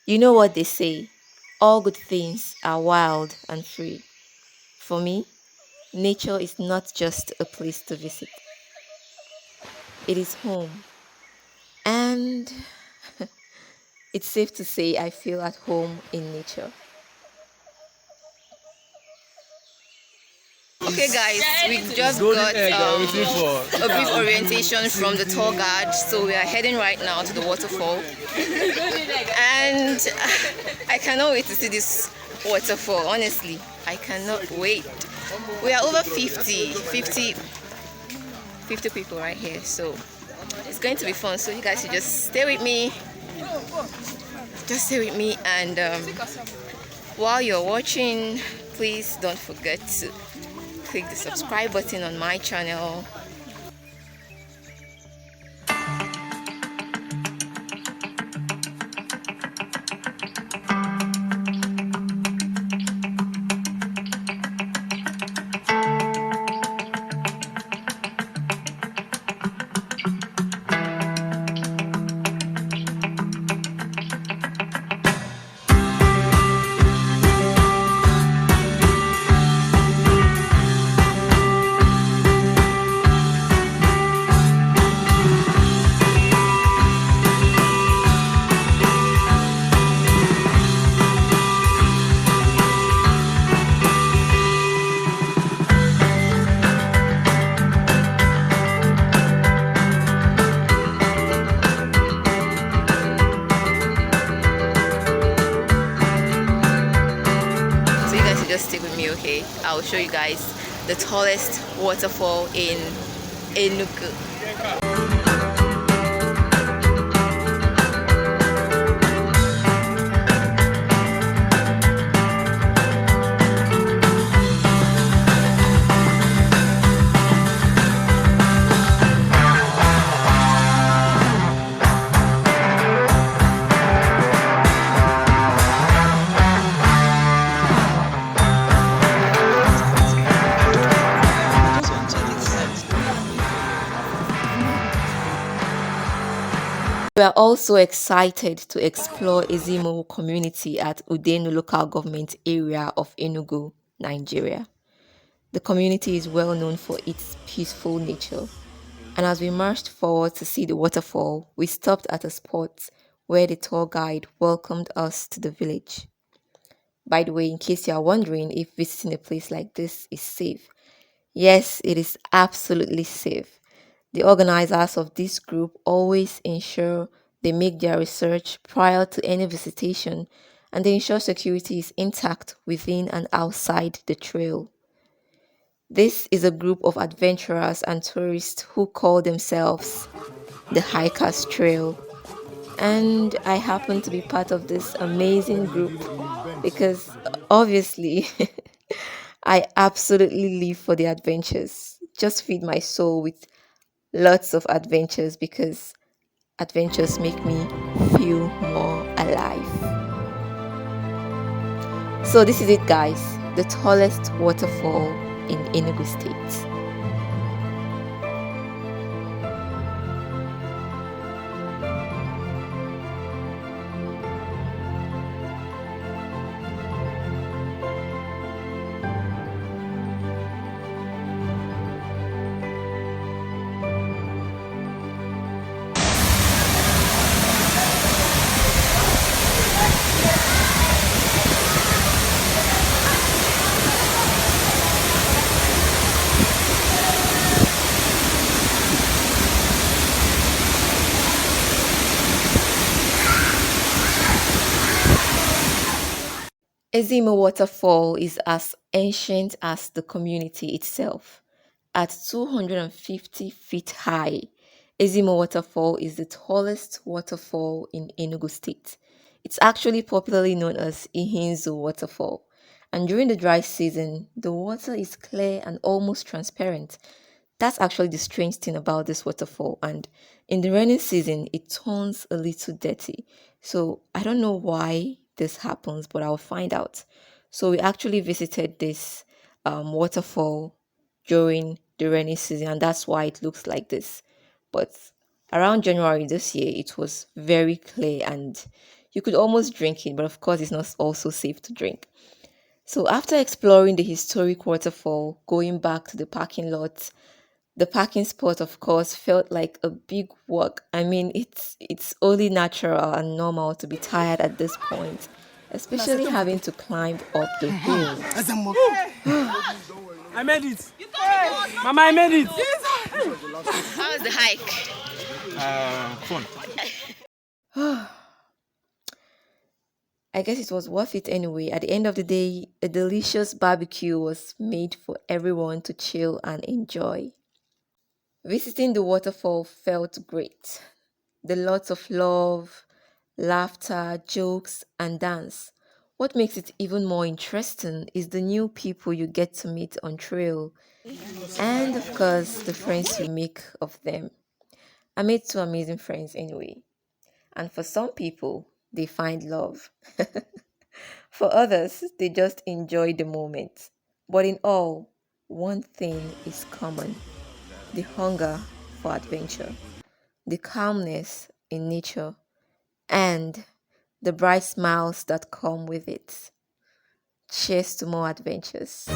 You know what they say, all good things are wild and free. For me, nature is not just a place to visit, it is home. And it's safe to say I feel at home in nature. Okay, guys, we just got a brief orientation from the tour guide. So we are heading right now to the waterfall, and I cannot wait to see this waterfall. Honestly, I cannot wait. We are over 50 people right here, so it's going to be fun. So you guys should just stay with me. Just stay with me, and while you're watching, please don't forget to click the subscribe button on my channel. So you guys should just stick with me, okay? I'll show you guys the tallest waterfall in Enugu. We are also excited to explore Ezimo community at Udenu local government area of Enugu, Nigeria. The community is well known for its peaceful nature, and as we marched forward to see the waterfall, we stopped at a spot where the tour guide welcomed us to the village. By the way, in case you are wondering if visiting a place like this is safe, yes, it is absolutely safe. The organizers of this group always ensure they make their research prior to any visitation, and they ensure security is intact within and outside the trail. This is a group of adventurers and tourists who call themselves the Hikers Trail, and I happen to be part of this amazing group because obviously I absolutely live for the adventures. Just feed my soul with lots of adventures because adventures make me feel more alive. So this is it, guys, the tallest waterfall in Enugu State. Ezimo Waterfall is as ancient as the community itself. At 250 feet high, Ezimo Waterfall is the tallest waterfall in Enugu State. It's actually popularly known as Ihinzu Waterfall. And during the dry season, the water is clear and almost transparent. That's actually the strange thing about this waterfall. And in the rainy season, it turns a little dirty. So I don't know why this happens, but I'll find out. So we actually visited this waterfall during the rainy season, and that's why it looks like this. But around January this year, it was very clear, and You could almost drink it, but of course, it's not also safe to drink. So, after exploring the historic waterfall, going back to the parking lot, the parking spot, of course, felt like a big walk. I mean, it's only natural and normal to be tired at this point, especially having to climb up the hill. I made it. Mama, I made it. How was the hike? Fun. I guess it was worth it anyway. At the end of the day, a delicious barbecue was made for everyone to chill and enjoy. Visiting the waterfall felt great. The lots of love, laughter, jokes, and dance. What makes it even more interesting is the new people you get to meet on trail, and of course, the friends you make of them. I made two amazing friends anyway. And for some people, they find love. For others, they just enjoy the moment. But in all, one thing is common: the hunger for adventure, the calmness in nature, and the bright smiles that come with it. Cheers to more adventures.